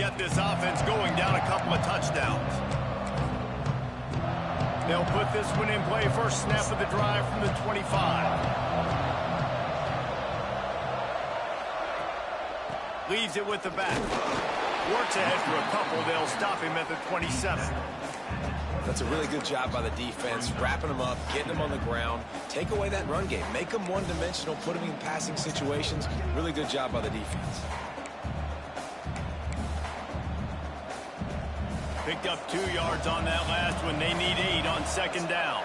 get this offense going down a couple of touchdowns. They'll put this one in play. First snap of the drive from the 25. Leaves it with the back. Works ahead for a couple. They'll stop him at the 27. That's a really good job by the defense, wrapping them up, getting them on the ground. Take away that run game. Make them one-dimensional, put them in passing situations. Really good job by the defense. Picked up 2 yards on that last one. They need 8 on second down.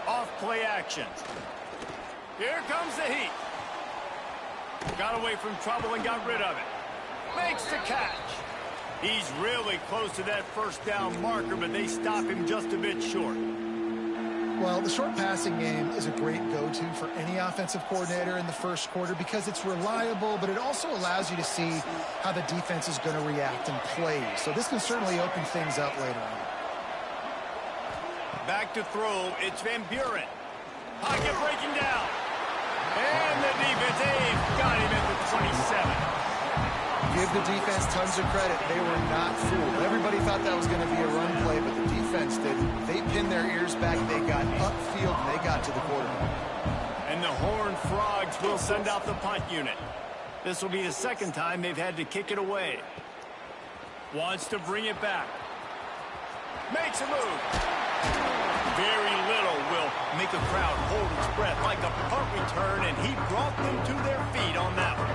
Off play action. Here comes the heat. Got away from trouble and got rid of it. Makes the catch. He's really close to that first down marker, but they stop him just a bit short. Well, the short passing game is a great go-to for any offensive coordinator in the first quarter because it's reliable, but it also allows you to see how the defense is going to react and play. So this can certainly open things up later on. Back to throw. It's Van Buren. Pocket breaking down. And the defense, they've got him at the 27. Give the defense tons of credit. They were not fooled. Everybody thought that was going to be a run play, but the defense didn't. They pinned their ears back. They got upfield, and they got to the quarterback. And the Horned Frogs will send out the punt unit. This will be the second time they've had to kick it away. Wants to bring it back. Makes a move. Very little will make a crowd hold its breath like a punt return, and he brought them to their feet on that one.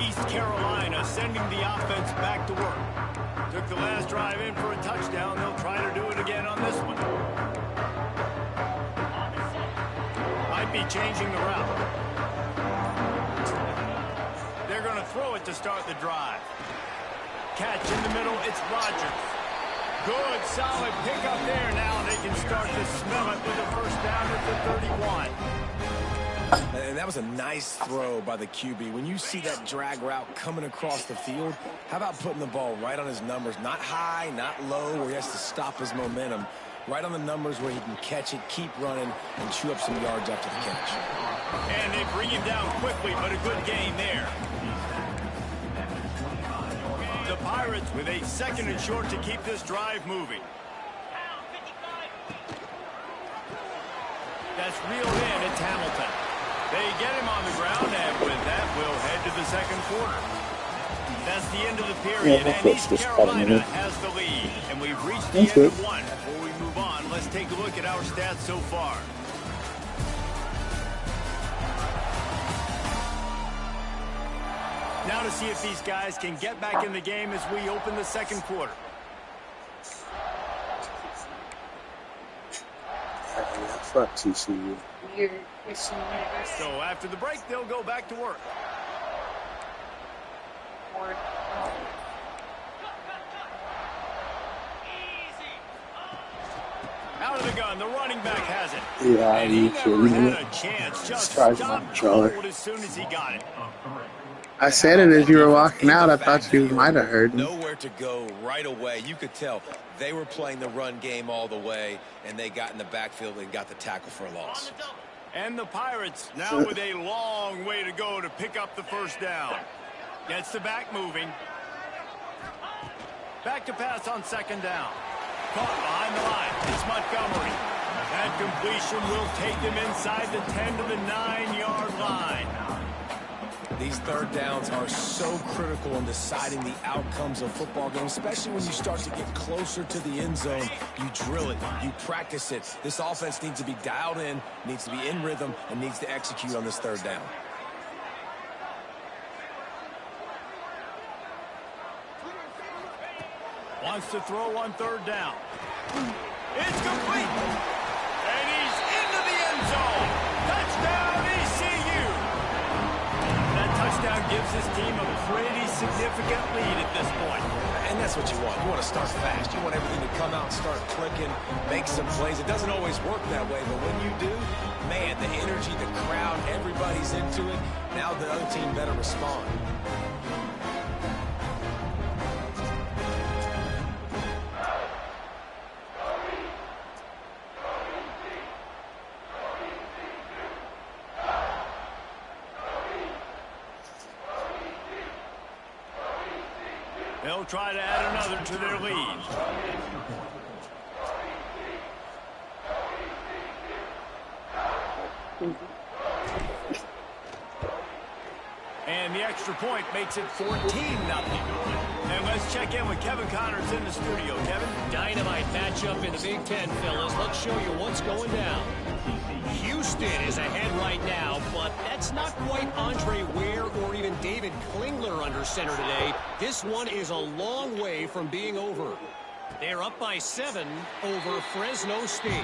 East Carolina sending the offense back to work. Took the last drive in for a touchdown. They'll try to do it again on this one. Might be changing the route. They're going to throw it to start the drive. Catch in the middle. It's Rodgers. Good, solid pickup there. Now they can start to smell it with a first down at the 31. And that was a nice throw by the QB. When you see that drag route coming across the field, how about putting the ball right on his numbers? Not high, not low, where he has to stop his momentum. Right on the numbers where he can catch it, keep running, and chew up some yards after the catch. And they bring him down quickly, but a good gain there. The Pirates with a second and short to keep this drive moving. That's reeled in. It's Hamilton. They get him on the ground, and with that, we'll head to the second quarter. That's the end of the period, and East Carolina has the lead. And we've reached the end of one. Before we move on, let's take a look at our stats so far. Now to see if these guys can get back in the game as we open the second quarter. Fuck TCU. So after the break, they'll go back to work. Out of the gun, the running back has it. Yeah, and he never had a chance. Just stopped cold as soon as he got it. I said it as you were walking out. I thought you might have heard me. Nowhere to go right away. You could tell they were playing the run game all the way, and they got in the backfield and got the tackle for a loss. And the Pirates now with a long way to go to pick up the first down. Gets the back moving. Back to pass on second down. Caught behind the line. It's Montgomery. That completion will take them inside the 10 to the 9-yard line. These third downs are so critical in deciding the outcomes of football games, especially when you start to get closer to the end zone. You drill it, you practice it. This offense needs to be dialed in, needs to be in rhythm, and needs to execute on this third down. Wants to throw on third down. It's complete. And he's into the end zone. Touchdown, ECU. That touchdown gives his team a pretty significant lead at this point. And that's what you want. You want to start fast. You want everything to come out and start clicking, make some plays. It doesn't always work that way, but when you do, man, the energy, the crowd, everybody's into it. Now the other team better respond. They'll try to add another to their lead. And the extra point makes it 14-0. And let's check in with Kevin Connors in the studio. Kevin? Dynamite matchup in the Big Ten, fellas. Let's show you what's going down. Houston is ahead right now, but that's not quite Andre Ware or even David Klingler under center today. This one is a long way from being over. They're up by 7 over Fresno State.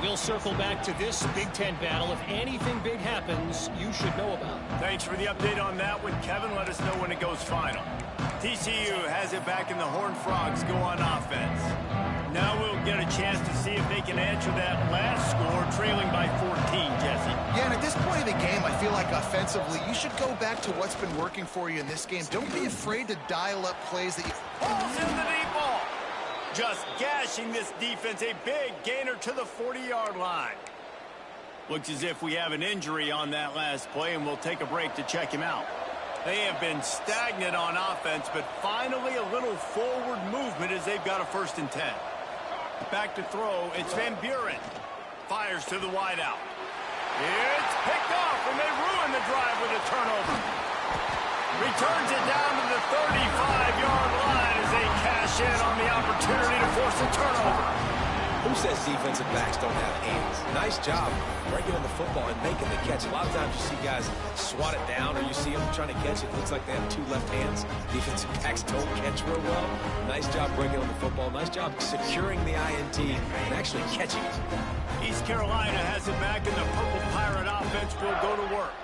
We'll circle back to this Big Ten battle. If anything big happens, you should know about it. Thanks for the update on that one, Kevin. Let us know when it goes final. TCU has it back and the Horned Frogs go on offense. Now we'll get a chance to see if they can answer that last score, trailing by 14, Jesse. Yeah, and at this point of the game, I feel like offensively, you should go back to what's been working for you in this game. Don't be afraid to dial up plays that you... Pulls in the deep ball. Just gashing this defense, a big gainer to the 40-yard line. Looks as if we have an injury on that last play, and we'll take a break to check him out. They have been stagnant on offense, but finally a little forward movement as they've got a 1st and 10. Back to throw, it's Van Buren. Fires to the wideout. It's picked off, and they ruin the drive with a turnover. Returns it down to the 35-yard line as they cash in on the opportunity to force a turnover. Who says defensive backs don't have hands? Nice job breaking on the football and making the catch. A lot of times you see guys swat it down or you see them trying to catch it. Looks like they have 2 left hands. Defensive backs don't catch real well. Nice job breaking on the football. Nice job securing the INT and actually catching it. East Carolina has it back, and the Purple Pirate offense will go to work.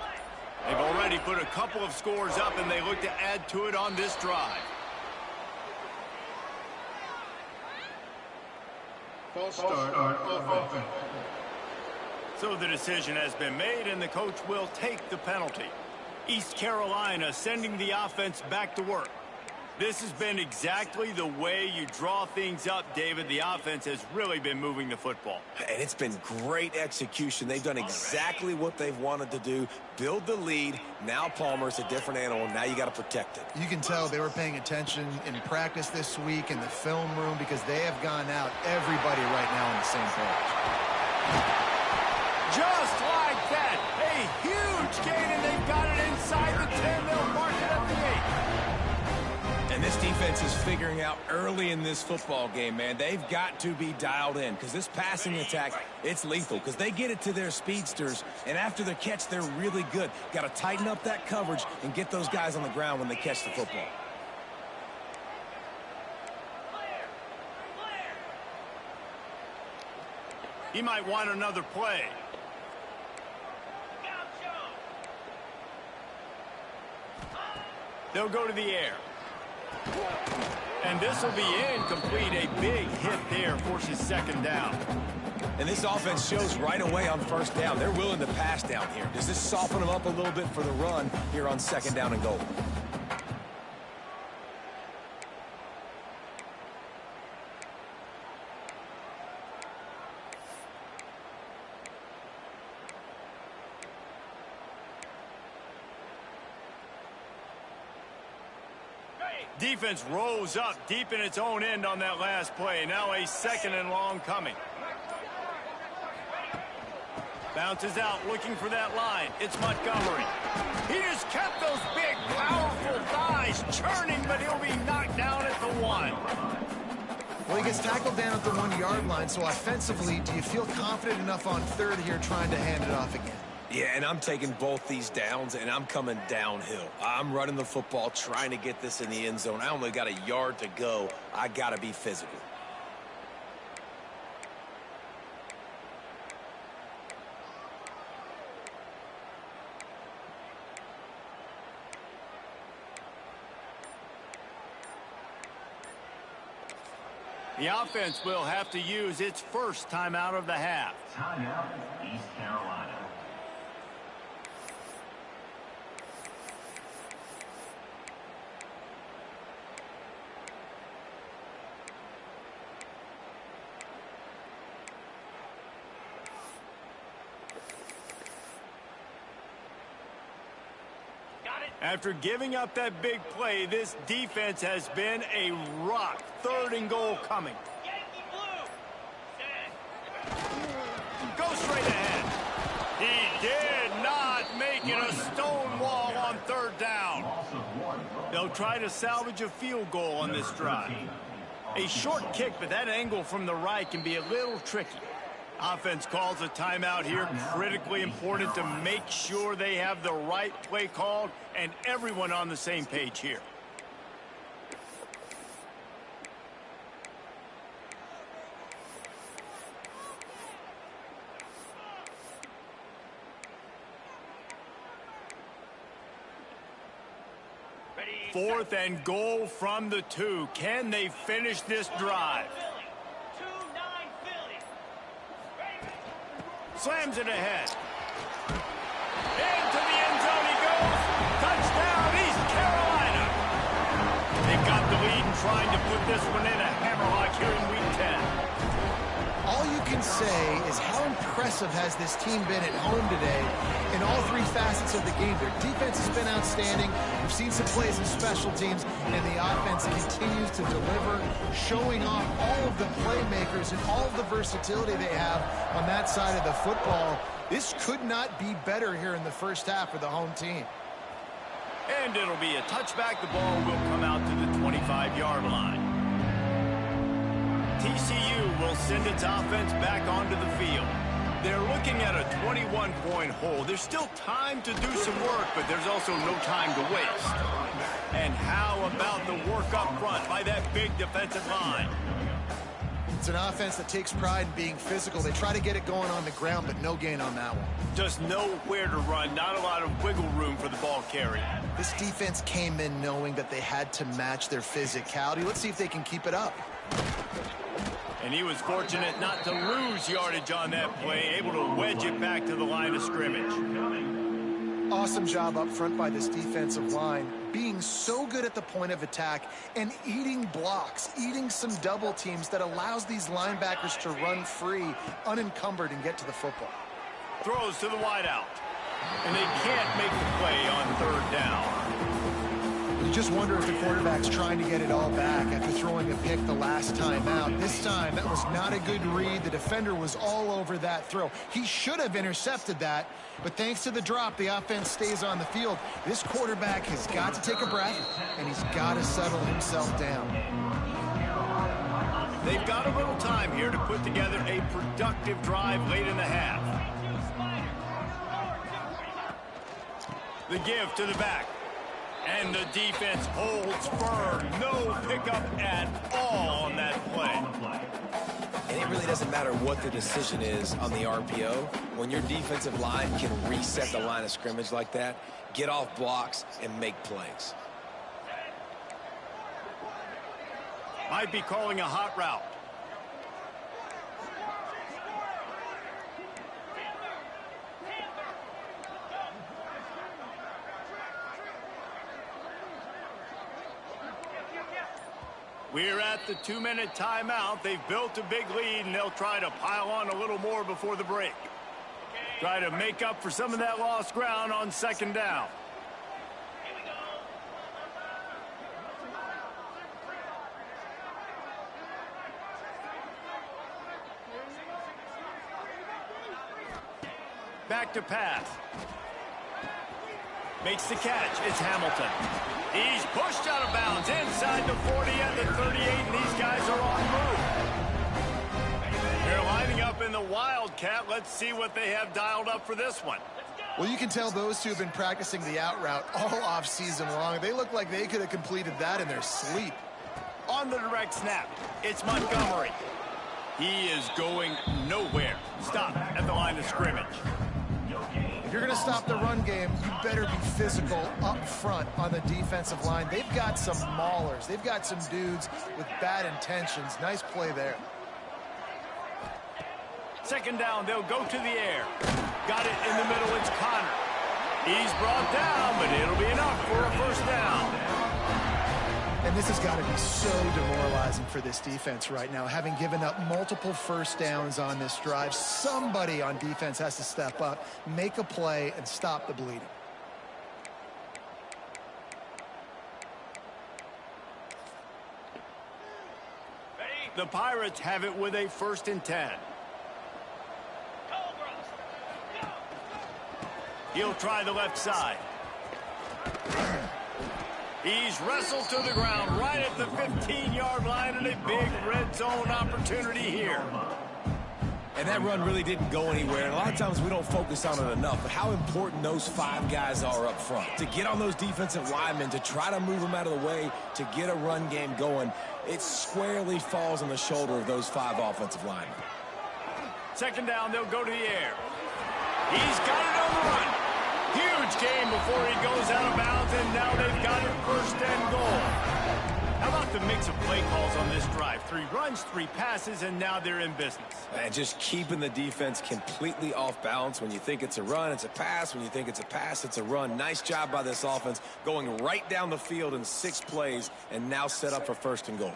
They've already put a couple of scores up, and they look to add to it on this drive. False start of offense. So the decision has been made, and the coach will take the penalty. East Carolina sending the offense back to work. This has been exactly the way you draw things up, David. The offense has really been moving the football. And it's been great execution. They've done exactly what they've wanted to do. Build the lead. Now Palmer's a different animal. Now you got to protect it. You can tell they were paying attention in practice this week in the film room because they have gone out everybody right now on the same page. Just like that. A huge gain, and they've got it inside the 10. They'll mark it up the 8. And this defense is figuring out early in this football game, man. They've got to be dialed in because this passing attack, it's lethal because they get it to their speedsters, and after the catch, they're really good. Got to tighten up that coverage and get those guys on the ground when they catch the football. He might want another play. They'll go to the air. And this will be incomplete. A big hit there forces 2nd down. And this offense shows right away on 1st down. They're willing to pass down here. Does this soften them up a little bit for the run here on 2nd down and goal? Defense rose up deep in its own end on that last play. Now a 2nd and long coming. Bounces out looking for that line. It's Montgomery. He just kept those big, powerful thighs churning, but he'll be knocked down at the 1. Well, he gets tackled down at the 1-yard line, so offensively, do you feel confident enough on 3rd here trying to hand it off again? Yeah, and I'm taking both these downs, and I'm coming downhill. I'm running the football, trying to get this in the end zone. I only got a yard to go. I got to be physical. The offense will have to use its first timeout of the half. Timeout, East Carolina. After giving up that big play, this defense has been a rock. 3rd and goal coming. Go straight ahead. He did not make it a stone wall on 3rd down. They'll try to salvage a field goal on this drive. A short kick, but that angle from the right can be a little tricky. Offense calls a timeout here. Critically important to make sure they have the right play called and everyone on the same page here. Fourth and goal from the 2. Can they finish this drive? Slams it ahead. Into the end zone he goes. Touchdown, East Carolina. They got the lead and trying to put this one in a hammerlock here in Week 10. All you can say is how impressive has this team been at home today in all 3 facets of the game. Their defense has been outstanding. We've seen some plays in special teams, and the offense continues to deliver, showing off all of the playmakers and all of the versatility they have on that side of the football. This could not be better here in the first half for the home team. And it'll be a touchback. The ball will come out to the 25-yard line. TCU will send its offense back onto the field. They're looking at a 21-point hole. There's still time to do some work, but there's also no time to waste. And how about the work up front by that big defensive line? It's an offense that takes pride in being physical. They try to get it going on the ground, but no gain on that one. Just nowhere to run. Not a lot of wiggle room for the ball carrier. This defense came in knowing that they had to match their physicality. Let's see if they can keep it up. And he was fortunate not to lose yardage on that play, able to wedge it back to the line of scrimmage. Awesome job up front by this defensive line, being so good at the point of attack and eating blocks, eating some double teams that allows these linebackers to run free, unencumbered, and get to the football. Throws to the wideout. And they can't make the play on 3rd down. You just wonder if the quarterback's trying to get it all back after throwing a pick the last time out. This time, that was not a good read. The defender was all over that throw. He should have intercepted that, but thanks to the drop, the offense stays on the field. This quarterback has got to take a breath, and he's got to settle himself down. They've got a little time here to put together a productive drive late in the half. The give to the back. And the defense holds firm. No pickup at all on that play. And it really doesn't matter what the decision is on the RPO. When your defensive line can reset the line of scrimmage like that, get off blocks, and make plays. Might be calling a hot route. We're at the 2-minute timeout. They've built a big lead, and they'll try to pile on a little more before the break. Try to make up for some of that lost ground on 2nd down. Back to pass. Makes the catch. It's Hamilton. He's pushed out of bounds inside the 40 and the 38, and these guys are on the move. They're lining up in the Wildcat. Let's see what they have dialed up for this one. Well, you can tell those two have been practicing the out route all off season long. They look like they could have completed that in their sleep. On the direct snap, it's Montgomery. He is going nowhere. Stop at the line of scrimmage. If you're going to stop the run game, you better be physical up front on the defensive line. They've got some maulers. They've got some dudes with bad intentions. Nice play there. 2nd down, they'll go to the air. Got it in the middle, it's Connor. He's brought down, but it'll be enough for a 1st down. And this has got to be so demoralizing for this defense right now, having given up multiple 1st downs on this drive. Somebody on defense has to step up, make a play, and stop the bleeding. The Pirates have it with a 1st and 10. He'll try the left side. He's wrestled to the ground right at the 15-yard line, and a big red zone opportunity here. And that run really didn't go anywhere. And a lot of times we don't focus on it enough, but how important those 5 guys are up front. To get on those defensive linemen, to try to move them out of the way, to get a run game going, it squarely falls on the shoulder of those 5 offensive linemen. 2nd down, they'll go to the air. He's got it on the run. Huge game before he goes out of bounds, and now they've got it 1st and goal. How about the mix of play calls on this drive? 3 runs, 3 passes, and now they're in business. And just keeping the defense completely off balance. When you think it's a run, it's a pass. When you think it's a pass, it's a run. Nice job by this offense, going right down the field in 6 plays, and now set up for 1st and goal.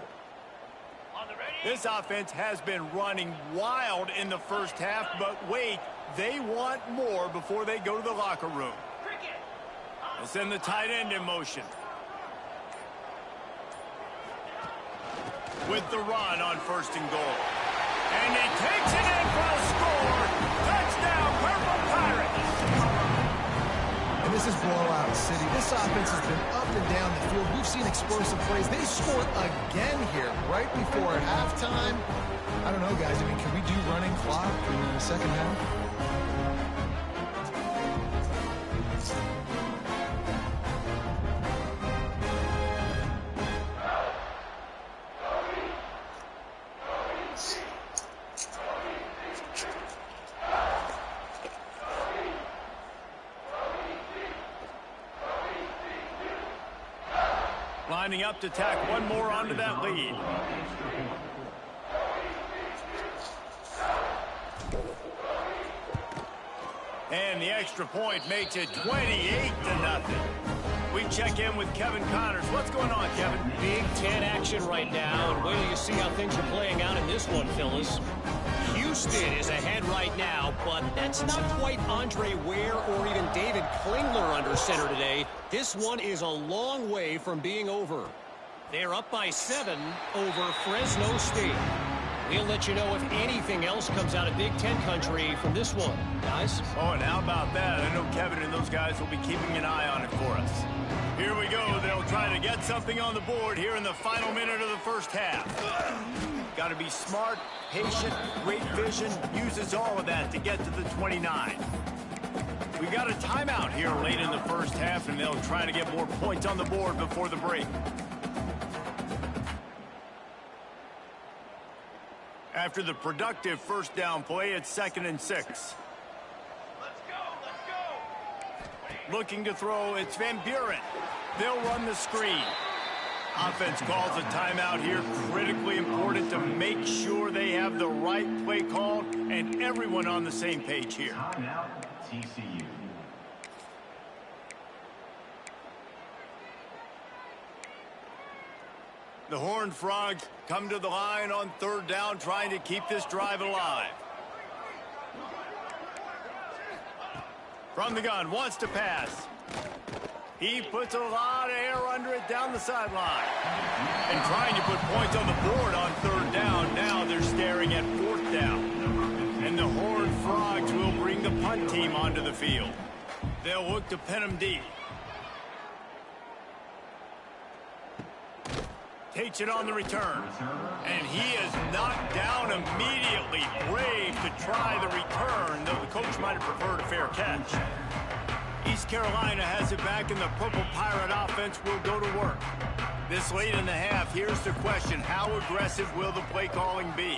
This offense has been running wild in the 1st half, but wait, they want more before they go to the locker room. They'll send the tight end in motion. With the run on 1st and goal. And he takes it in for a score. Touchdown, Purple Pirates. And this is blowout city. This offense has been up and down the field. We've seen explosive plays. They scored again here right before halftime. I don't know, guys. I mean, can we do running clock in the 2nd half? Lining up to tack one more onto that lead. And the extra point makes it 28-0. We check in with Kevin Connors. What's going on, Kevin? Big Ten action right now, and wait till you see how things are playing out in this one, Phyllis. Houston is ahead right now, but that's not quite Andre Ware or even David Klingler under center today. This one is a long way from being over. They're up by 7 over Fresno State. We'll let you know if anything else comes out of Big Ten country from this one, guys. Oh, and how about that? I know Kevin and those guys will be keeping an eye on it for us. Here we go. They'll try to get something on the board here in the final minute of the 1st half. Got to be smart, patient, great vision, uses all of that to get to the 29. We've got a timeout here late in the 1st half, and they'll try to get more points on the board before the break. After the productive 1st down play, it's 2nd and 6. Let's go. Looking to throw, it's Van Buren. They'll run the screen. Offense calls a timeout here. Critically important to make sure they have the right play call and everyone on the same page here. Timeout, TCU. The Horned Frogs come to the line on 3rd down, trying to keep this drive alive. From the gun, wants to pass. He puts a lot of air under it down the sideline. And trying to put points on the board on 3rd down. Now they're staring at 4th down. And the Horned Frogs will bring the punt team onto the field. They'll look to pin them deep. Takes it on the return. And he is knocked down immediately. Brave to try the return, though the coach might have preferred a fair catch. East Carolina has it back, and the Purple Pirate offense will go to work. This late in the half, here's the question. How aggressive will the play calling be?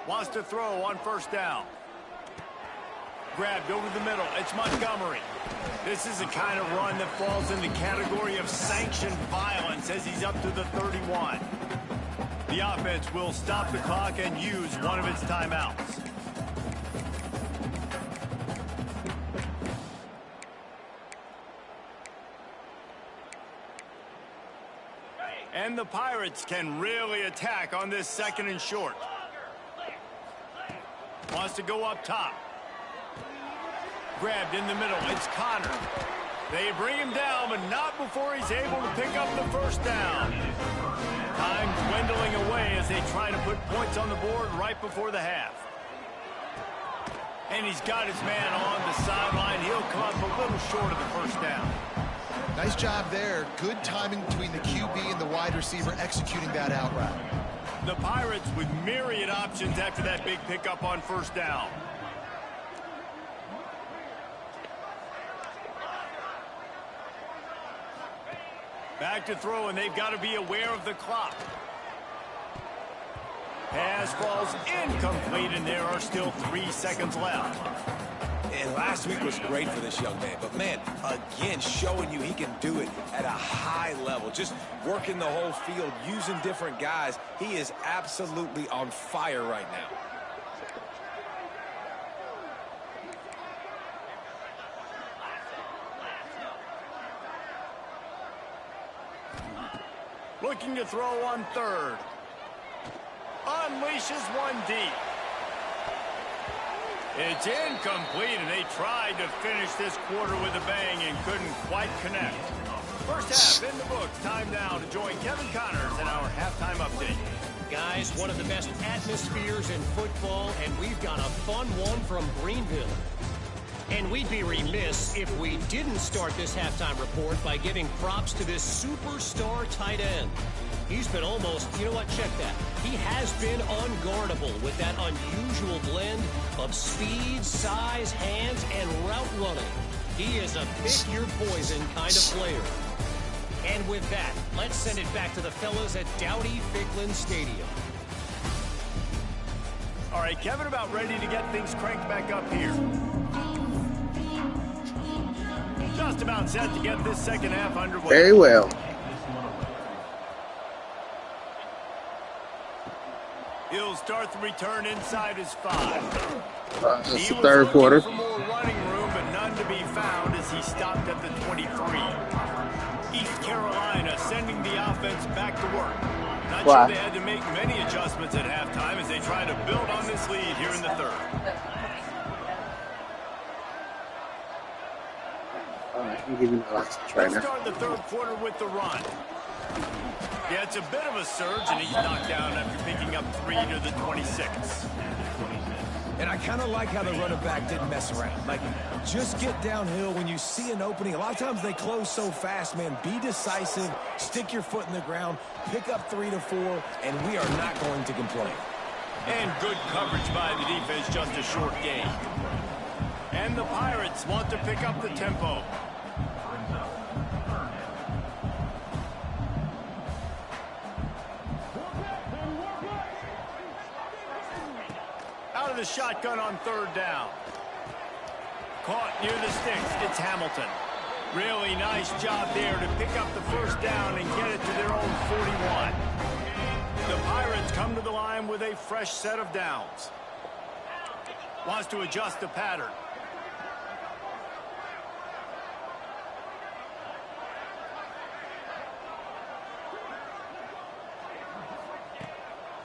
Wants to throw on 1st down. Grabbed over the middle. It's Montgomery. This is the kind of run that falls in the category of sanctioned violence as he's up to the 31. The offense will stop the clock and use one of its timeouts. And the Pirates can really attack on this 2nd and short. Wants to go up top. Grabbed in the middle. It's Connor. They bring him down, but not before he's able to pick up the first down. Time dwindling away as they try to put points on the board right before the half. And he's got his man on the sideline. He'll come up a little short of the first down. Nice job there. Good timing between the QB and the wide receiver executing that out route. The Pirates with myriad options after that big pickup on first down. Back to throw, and they've got to be aware of the clock. Pass falls incomplete, and there are still 3 seconds left. And last week was great for this young man. But, man, again, showing you he can do it at a high level. Just working the whole field, using different guys. He is absolutely on fire right now. Looking to throw on third. Unleashes one deep. It's incomplete, and they tried to finish this quarter with a bang and couldn't quite connect. First half in the books. Time now to join Kevin Connors in our halftime update. Guys, one of the best atmospheres in football, and we've got a fun one from Greenville. And we'd be remiss if we didn't start this halftime report by giving props to this superstar tight end. He's been almost, you know what, check that. He has been unguardable with that unusual blend of speed, size, hands, and route running. He is a pick-your-poison kind of player. And with that, let's send it back to the fellas at Dowdy-Ficklin Stadium. All right, Kevin, about ready to get things cranked back up here. Just about set to get this second half underway. Very well. He'll start the return inside his 5. It's the third quarter. For more running room, but none to be found as he stopped at the 23. East Carolina sending the offense back to work. Not sure they had to make many adjustments at halftime as they try to build on this lead here in the third. All right, I'm giving my last try Let's now. start the third quarter with the run. Yeah, it's a bit of a surge, and he's knocked down after picking up 3 to the 26. And I kind of like how the running back didn't mess around. Like, just get downhill when you see an opening. A lot of times they close so fast, man. Be decisive, stick your foot in the ground, pick up 3 to 4, and we are not going to complain. And good coverage by the defense, just a short gain. And the Pirates want to pick up the tempo. Out of the shotgun on third down. Caught near the sticks. It's Hamilton. Really nice job there to pick up the first down and get it to their own 41. The Pirates come to the line with a fresh set of downs. Wants to adjust the pattern.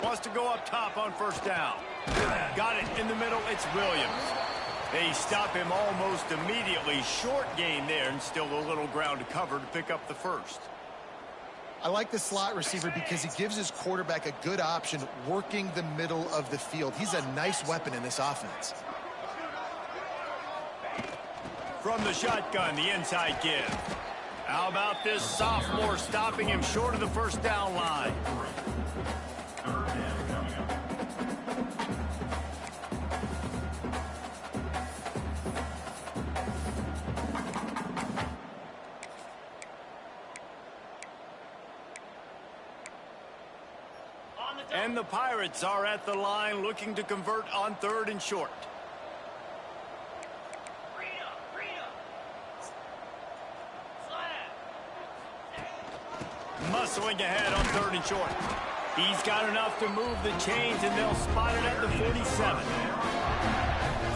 Wants to go up top on first down. Got it in the middle. It's Williams. They stop him almost immediately. Short gain there, and still a little ground to cover to pick up the first. I like the slot receiver because he gives his quarterback a good option working the middle of the field. He's a nice weapon in this offense. From the shotgun, the inside give. How about this sophomore stopping him short of the first down line? And the Pirates are at the line looking to convert on third and short. Muscling ahead on third and short. He's got enough to move the chains, and they'll spot it at the 47.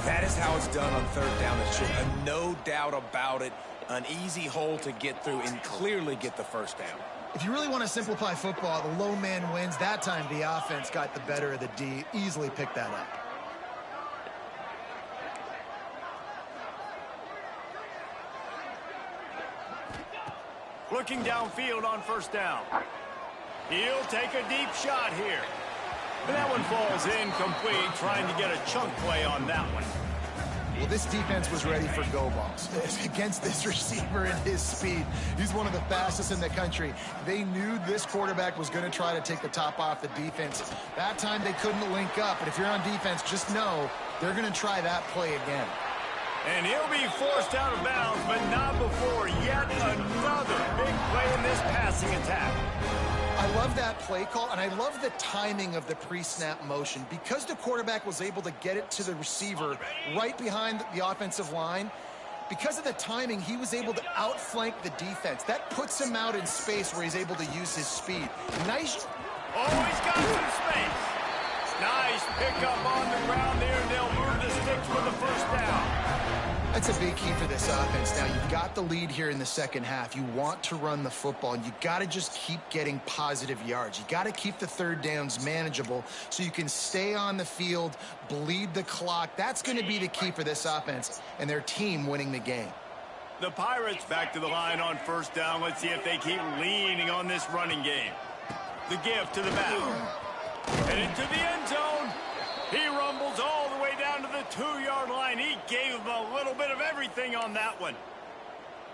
That is how it's done on third down and short. No doubt about it. An easy hole to get through and clearly get the first down. If you really want to simplify football, the low man wins. That time the offense got the better of the D. Easily picked that up. Looking downfield on first down. He'll take a deep shot here. And that one falls incomplete, trying to get a chunk play on that one. Well, this defense was ready for go balls against this receiver and his speed. He's one of the fastest in the country. They knew this quarterback was going to try to take the top off the defense. That time they couldn't link up, but if you're on defense, just know they're going to try that play again. And he'll be forced out of bounds, but not before yet another big play in this passing attack. I love that play call, and I love the timing of the pre-snap motion. Because the quarterback was able to get it to the receiver right behind the offensive line, because of the timing, he was able to outflank the defense. That puts him out in space where he's able to use his speed. Nice. Oh, he's got some space. Nice pickup on the ground there, and they'll move the sticks for the first down. That's a big key for this offense. Now, you've got the lead here in the second half. You want to run the football, and you got to just keep getting positive yards. You got to keep the third downs manageable so you can stay on the field, bleed the clock. That's going to be the key for this offense and their team winning the game. The Pirates back to the line on first down. Let's see if they keep leaning on this running game. The gift to the back. And into the end zone. He rumbles all the way down to the 2-yard line. He gave him a little bit of everything on that one.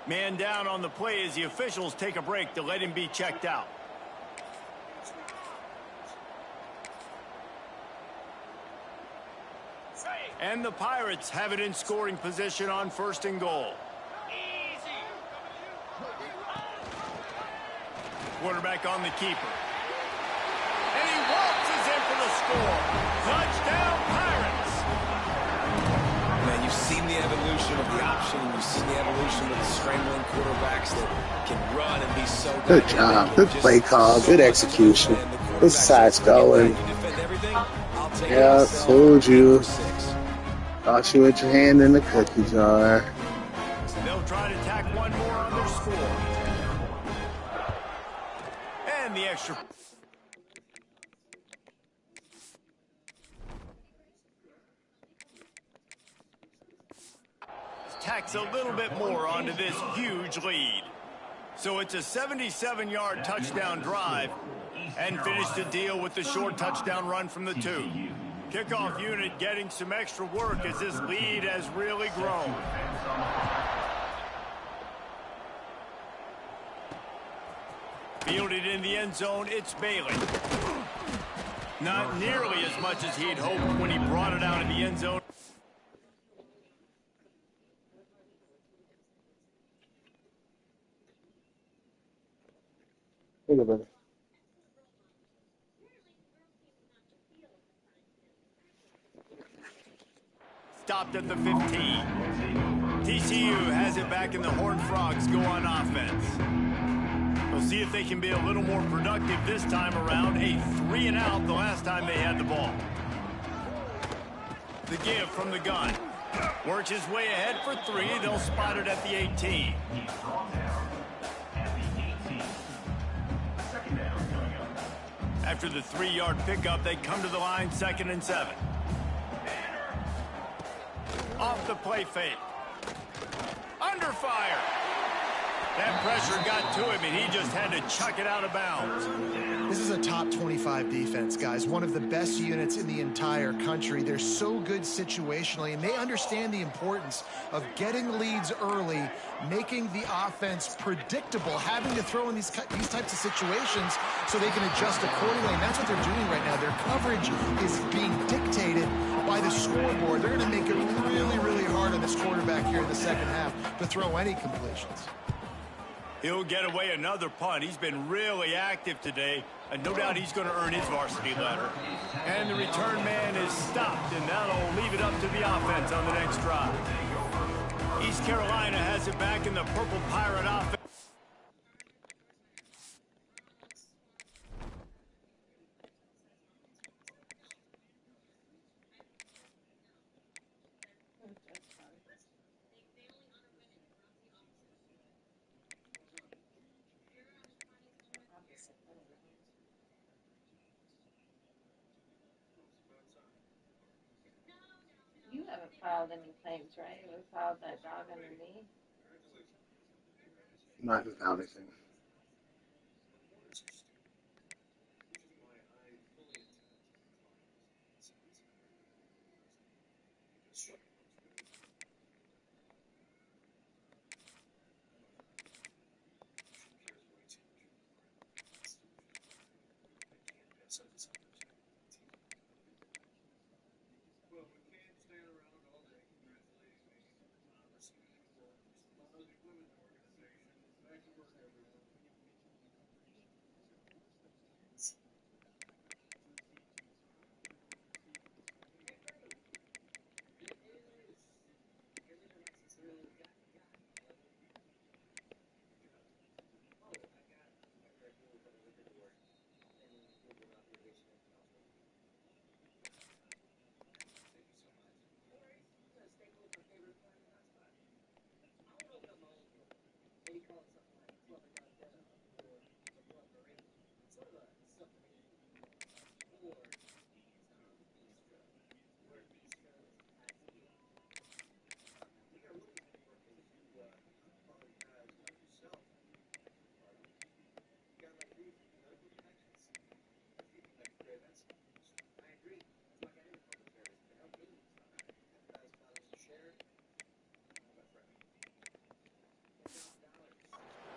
Man down on the play as the officials take a break to let him be checked out. And the Pirates have it in scoring position on first and goal. Quarterback on the keeper. And he waltzes in for the score. Touchdown, Pirates! Man, you've seen the evolution of the option. You've seen the evolution of the scrambling quarterbacks that can run and be so Good job. Good play call. Good execution. Good sides going. Yeah, told you. Thought you with your hand in the cookie jar. They'll try to tack one more on their score. And the extra... tacks a little bit more onto this huge lead. So it's a 77-yard touchdown drive and finish the deal with the short touchdown run from the 2. Kickoff unit getting some extra work as this lead has really grown. Fielded in the end zone, it's Bailey. Not nearly as much as he'd hoped when he brought it out of the end zone. Think about it. Stopped at the 15. TCU has it back, and the Horned Frogs go on offense. We'll see if they can be a little more productive this time around. A 3-and-out the last time they had the ball. The give from the gun. Works his way ahead for 3. They'll spot it at the 18. After the 3-yard pickup, they come to the line 2nd and 7. Off the play fake. Under fire. That pressure got to him, and he just had to chuck it out of bounds. This is a top 25 defense, guys. One of the best units in the entire country. They're so good situationally, and they understand the importance of getting leads early, making the offense predictable, having to throw in these types of situations so they can adjust accordingly. And that's what they're doing right now. Their coverage is being dictated by the scoreboard. They're going to make it really, really hard on this quarterback here in the second half to throw any completions. He'll get away another punt. He's been really active today, and no doubt he's going to earn his varsity letter. And the return man is stopped, and that'll leave it up to the offense on the next drive. East Carolina has it back in the Purple Pirate offense. You haven't filed any claims, right? We filed that dog underneath. Not without anything.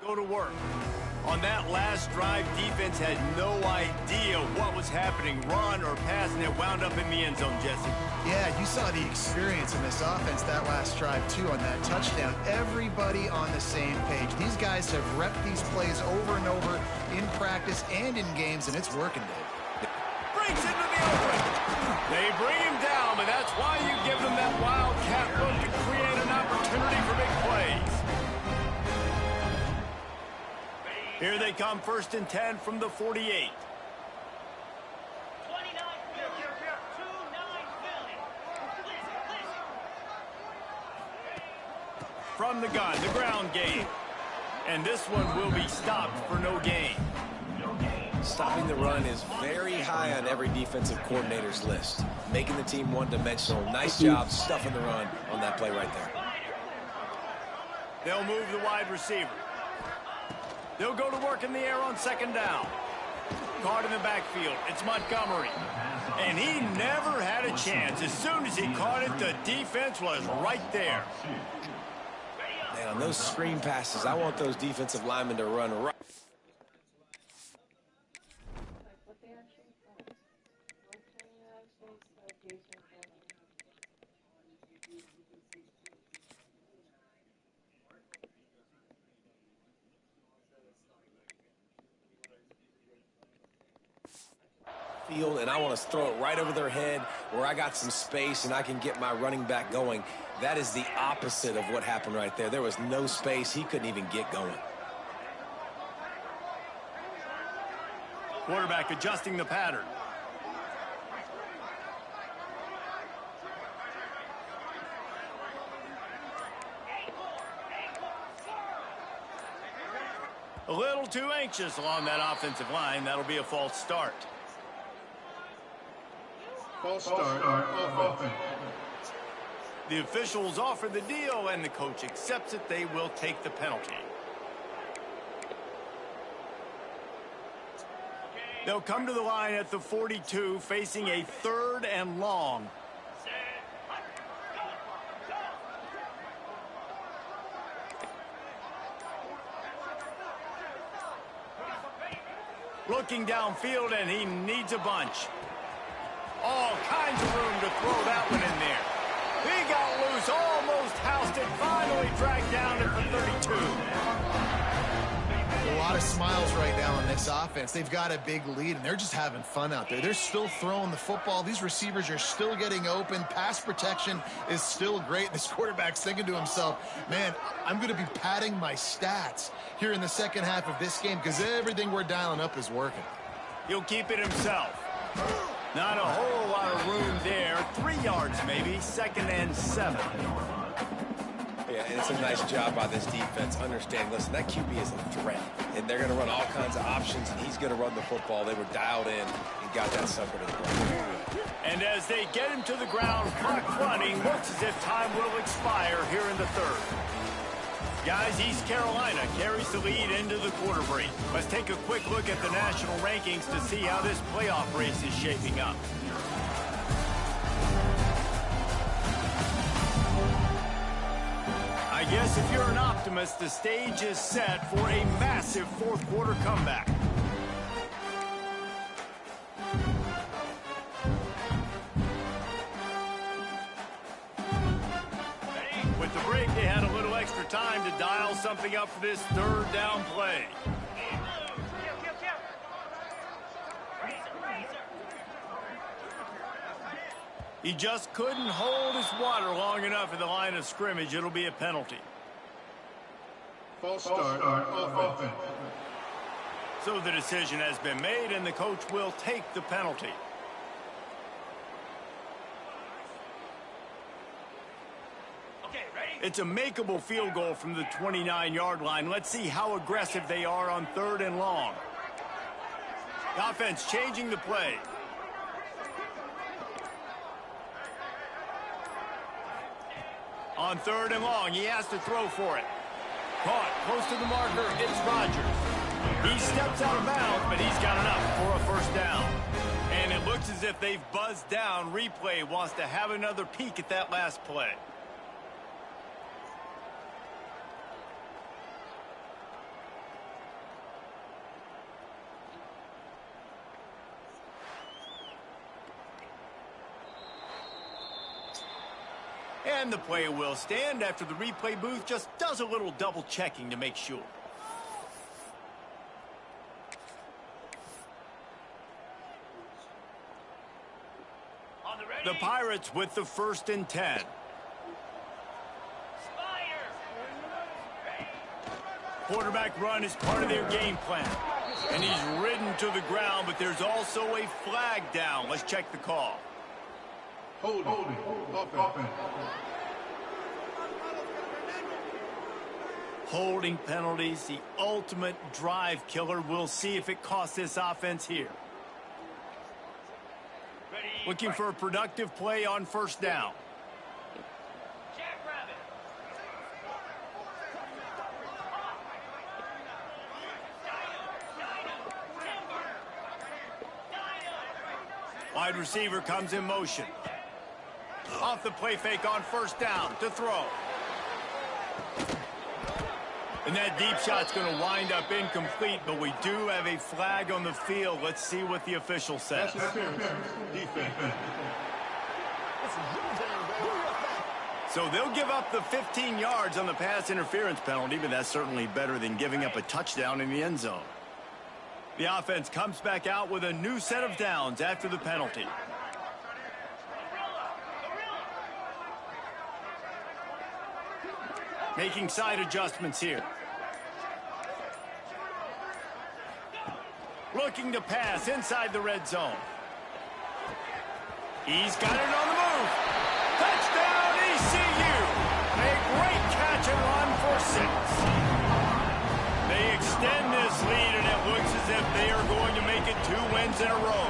Go to work. On that last drive, defense had no idea what was happening, run or pass, and it wound up in the end zone, Jesse. Yeah, you saw the experience in this offense that last drive, too, on that touchdown. Everybody on the same page. These guys have repped these plays over and over in practice and in games, and it's working, Dave. Breaks into the open. They bring him down, and that's why you give them that wildcat look to create an opportunity for big plays. Here they come, 1st and 10 from the 48. From the gun, the ground game. And this one will be stopped for no gain. Stopping the run is very high on every defensive coordinator's list. Making the team one-dimensional. Nice job stuffing the run on that play right there. They'll move the wide receiver. They'll go to work in the air on 2nd down. Caught in the backfield. It's Montgomery. And he never had a chance. As soon as he caught it, the defense was right there. Man, on those screen passes, I want those defensive linemen to run right. Field, and I want to throw it right over their head where I got some space and I can get my running back going. That is the opposite of what happened right there. There was no space. He couldn't even get going. Quarterback adjusting the pattern. A little too anxious along that offensive line. That'll be a false start. False start, offense. The officials offer the deal, and the coach accepts it. They will take the penalty. They'll come to the line at the 42, facing a 3rd and long. Looking downfield, and he needs a bunch. All kinds of room to throw that one in there. He got loose, almost housed it, finally dragged down at the 32. A lot of smiles right now on this offense. They've got a big lead, and they're just having fun out there. They're still throwing the football. These receivers are still getting open. Pass protection is still great. This quarterback's thinking to himself, man, I'm going to be padding my stats here in the second half of this game because everything we're dialing up is working. He'll keep it himself. Not a whole lot of room there. 3 yards maybe. 2nd and 7. Yeah, and it's a nice job by this defense. Understand, listen, that QB is a threat. And they're going to run all kinds of options, and he's going to run the football. They were dialed in and got that sucker to the ground. And as they get him to the ground, clock running, looks as if time will expire here in the 3rd. Guys, East Carolina carries the lead into the quarter break. Let's take a quick look at the national rankings to see how this playoff race is shaping up. guess if you're an optimist, the stage is set for a massive fourth quarter comeback. With the break, they had a little extra time to dial something up for this third down play. He just couldn't hold his water long enough at the line of scrimmage. It'll be a penalty. False start offense. So the decision has been made, and the coach will take the penalty. It's a makeable field goal from the 29-yard line. Let's see how aggressive they are on 3rd and long. The offense changing the play. On 3rd and long, he has to throw for it. Caught close to the marker, it's Rodgers. He steps out of bounds, but he's got enough for a first down. And it looks as if they've buzzed down. Replay wants to have another peek at that last play. And the play will stand after the replay booth just does a little double checking to make sure. The Pirates with the 1st and 10. Quarterback run is part of their game plan. And he's ridden to the ground, but there's also a flag down. Let's check the call. Holding. Offense. Holding penalties, the ultimate drive killer. We'll see if it costs this offense here. Looking for a productive play on 1st down. Wide receiver comes in motion. Off the play fake on 1st down to throw. And that deep shot's going to wind up incomplete, but we do have a flag on the field. Let's see what the official says. Defense. So they'll give up the 15 yards on the pass interference penalty, but that's certainly better than giving up a touchdown in the end zone. The offense comes back out with a new set of downs after the penalty. Making side adjustments here. Looking to pass inside the red zone. He's got it on the move. Touchdown, ECU. A great catch and run for 6. They extend this lead, and it looks as if they are going to make it 2 wins in a row.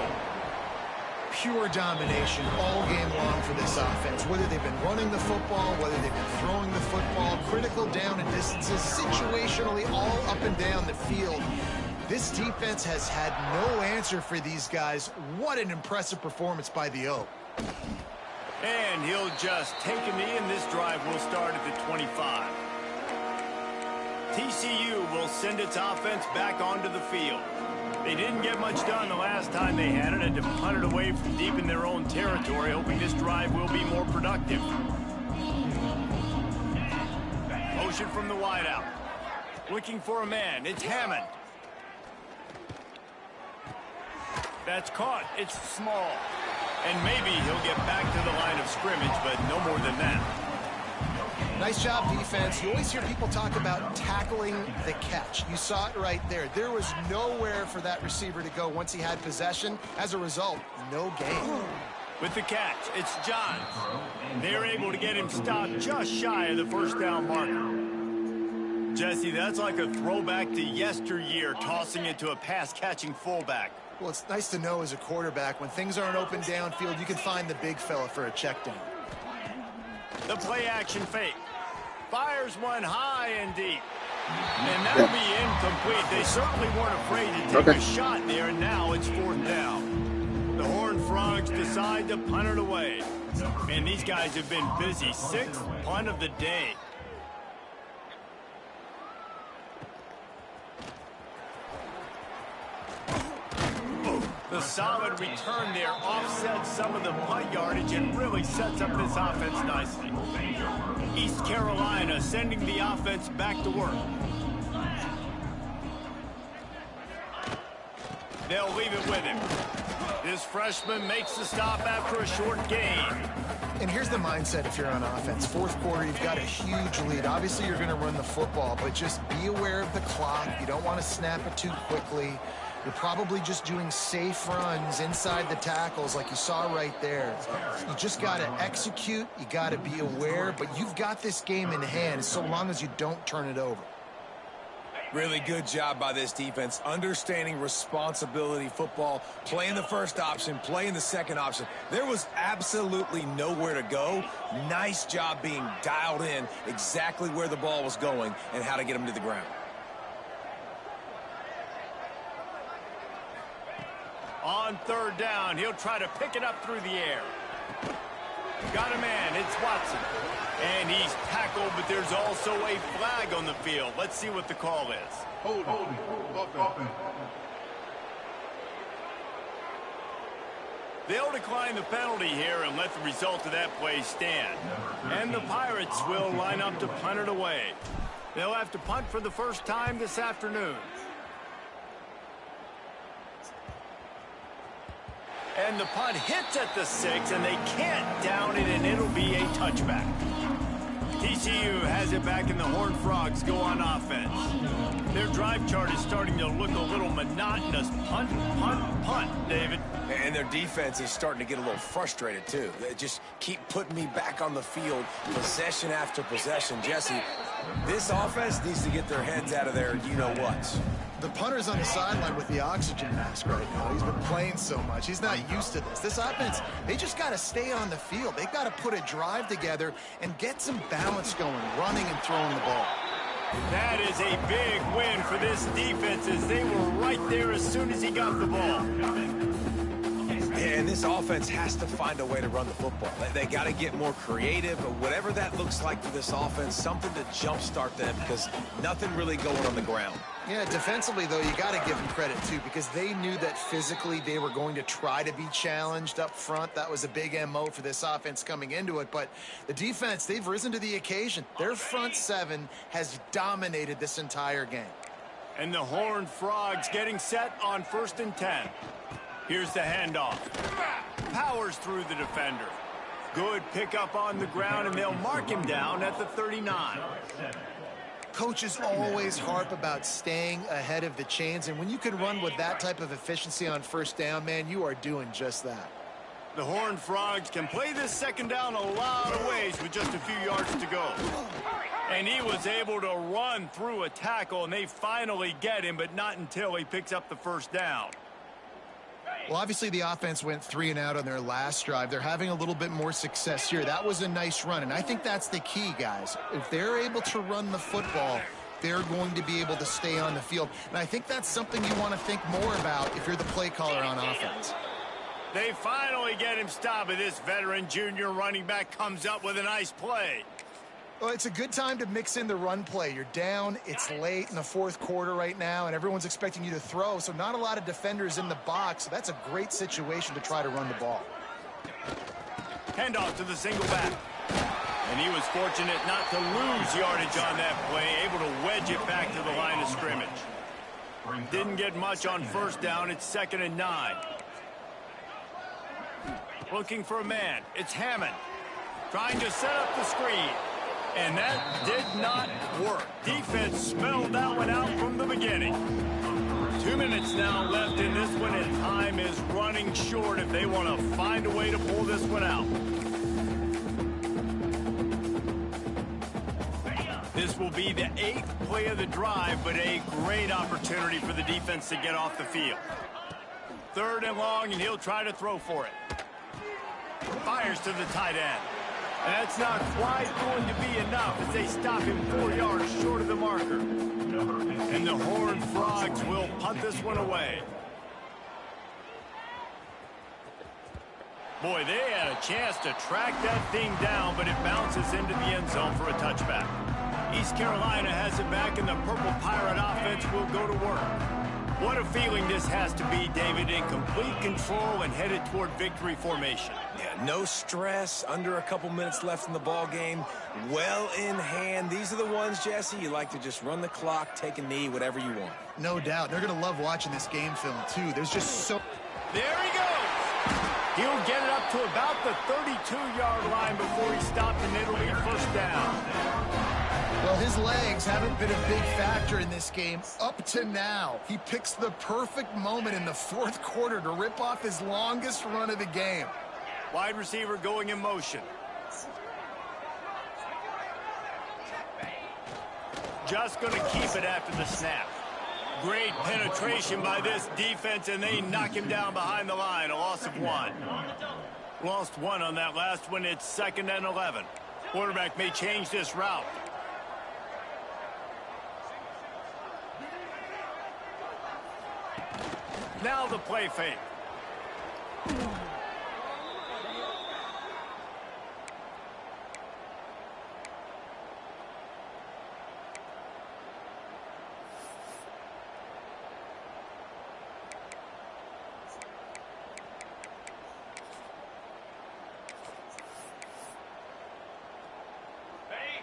Pure domination all game long for this offense. Whether they've been running the football, whether they've been throwing the football, critical down and distances, situationally all up and down the field. This defense has had no answer for these guys. What an impressive performance by the O. And he'll just take a knee, and this drive will start at the 25. TCU will send its offense back onto the field. They didn't get much done the last time they had it, and to punt it away from deep in their own territory, hoping this drive will be more productive. Motion from the wideout. Looking for a man. It's Hammond. That's caught. It's small. And maybe he'll get back to the line of scrimmage, but no more than that. Nice job, defense. You always hear people talk about tackling the catch. You saw it right there. There was nowhere for that receiver to go once he had possession. As a result, no gain. With the catch, it's Johns. They're able to get him stopped just shy of the first down marker. Jesse, that's like a throwback to yesteryear, tossing it to a pass-catching fullback. Well, it's nice to know as a quarterback, when things aren't open downfield, you can find the big fella for a check down. The play-action fake. Fires one high and deep. And that'll be incomplete. They certainly weren't afraid to take a shot there, and now it's 4th down. The Horned Frogs decide to punt it away. And these guys have been busy. 6th punt of the day. The solid return there offsets some of the punt yardage and really sets up this offense nicely. East Carolina sending the offense back to work. They'll leave it with him. This freshman makes the stop after a short gain. And here's the mindset if you're on offense. Fourth quarter, you've got a huge lead. Obviously, you're going to run the football, but just be aware of the clock. You don't want to snap it too quickly. You're probably just doing safe runs inside the tackles like you saw right there. You just got to execute. You got to be aware, but you've got this game in hand so long as you don't turn it over. Really good job by this defense, understanding responsibility football, playing the first option, playing the second option. There was absolutely nowhere to go. Nice job being dialed in exactly where the ball was going and how to get him to the ground. On third down, he'll try to pick it up through the air. Got a man, it's Watson. And he's tackled, but there's also a flag on the field. Let's see what the call is. Holding. Offense. They'll decline the penalty here and let the result of that play stand. And the Pirates will line up to punt it away. They'll have to punt for the first time this afternoon. And the punt hits at the 6, and they can't down it, and it'll be a touchback. TCU has it back, and the Horned Frogs go on offense. Their drive chart is starting to look a little monotonous. Punt, punt, punt, David. And their defense is starting to get a little frustrated, too. They just keep putting me back on the field, possession after possession. Jesse, this offense needs to get their heads out of their you-know-whats. The punter's on the sideline with the oxygen mask right now. He's been playing so much. He's not used to this. This offense, they just got to stay on the field. They've got to put a drive together and get some balance going, running and throwing the ball. That is a big win for this defense as they were right there as soon as he got the ball. And this offense has to find a way to run the football. They got to get more creative, but whatever that looks like for this offense, something to jumpstart them because nothing really going on the ground. Yeah, defensively, though, you got to give them credit, too, because they knew that physically they were going to try to be challenged up front. That was a big MO for this offense coming into it. But the defense, they've risen to the occasion. Their front seven has dominated this entire game. And the Horned Frogs getting set on 1st and 10. Here's the handoff. Powers through the defender. Good pickup on the ground, and they'll mark him down at the 39. Coaches always harp about staying ahead of the chains, and when you can run with that type of efficiency on 1st down, man, you are doing just that. The Horned Frogs can play this 2nd down a lot of ways with just a few yards to go. And he was able to run through a tackle, and they finally get him, but not until he picks up the 1st down. Well, obviously the offense went 3 and out on their last drive. They're having a little bit more success here. That was a nice run, and I think that's the key, guys. If they're able to run the football, they're going to be able to stay on the field. And I think that's something you want to think more about if you're the play caller on offense. They finally get him stopped, and this veteran junior running back comes up with a nice play. Well, it's a good time to mix in the run play. You're down, it's late in the 4th quarter right now, and everyone's expecting you to throw, so not a lot of defenders in the box. So that's a great situation to try to run the ball. Handoff to the single back. And he was fortunate not to lose yardage on that play, able to wedge it back to the line of scrimmage. Didn't get much on 1st down. It's 2nd and 9. Looking for a man. It's Hammond. Trying to set up the screen. And that did not work. Defense spelled that one out from the beginning. 2 minutes now left in this one, and time is running short if they want to find a way to pull this one out. This will be the 8th play of the drive, but a great opportunity for the defense to get off the field. 3rd and long, and he'll try to throw for it. Fires to the tight end. That's not quite going to be enough as they stop him 4 yards short of the marker. And the Horned Frogs will punt this one away. Boy, they had a chance to track that thing down, but it bounces into the end zone for a touchback. East Carolina has it back, and the Purple Pirate offense will go to work. What a feeling this has to be, David, in complete control and headed toward victory formation. Yeah, no stress, under a couple minutes left in the ball game, well in hand. These are the ones, Jesse, you like to just run the clock, take a knee, whatever you want. No doubt. They're going to love watching this game film, too. There's just so... There he goes. He'll get it up to about the 32-yard line before he stopped and it'll be first down. Well, his legs haven't been a big factor in this game up to now. He picks the perfect moment in the fourth quarter to rip off his longest run of the game. Wide receiver going in motion. Just going to keep it after the snap. Great penetration by this defense, and they knock him down behind the line. A loss of 1. Lost 1 on that last one. It's 2nd and 11. Quarterback may change this route. Now the play fake.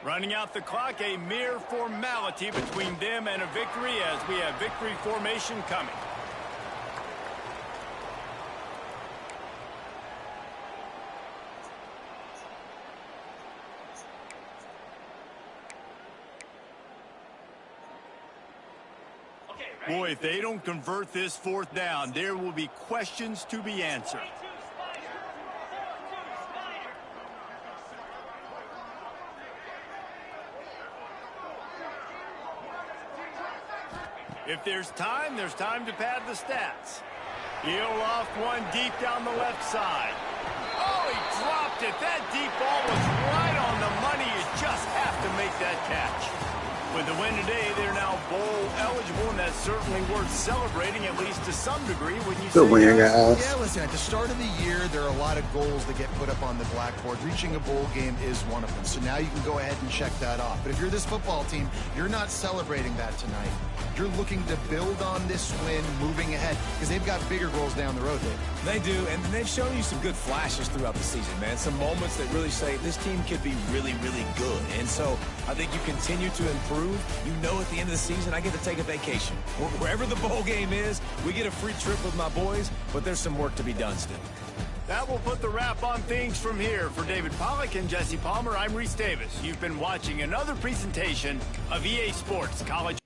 Running out the clock, a mere formality between them and a victory as we have victory formation coming. Boy, if they don't convert this fourth down, there will be questions to be answered. If there's time to pad the stats. He'll loft one deep down the left side. Oh, he dropped it. That deep ball was right on the money. You just have to make that catch. With the win today, they're now bowl eligible, and that's certainly worth celebrating, at least to some degree, when you Good win, guys. Yeah, listen, at the start of the year, there are a lot of goals that get put up on the blackboard. Reaching a bowl game is one of them. So now you can go ahead and check that off. But if you're this football team, you're not celebrating that tonight. You're looking to build on this win moving ahead because they've got bigger goals down the road, Dave. They do, and they've shown you some good flashes throughout the season, man. Some moments that really say this team could be really, really good. And so I think you continue to improve. You know at the end of the season, I get to take a vacation. Wherever the bowl game is, we get a free trip with my boys, but there's some work to be done still. That will put the wrap on things from here. For David Pollack and Jesse Palmer, I'm Reese Davis. You've been watching another presentation of EA Sports College.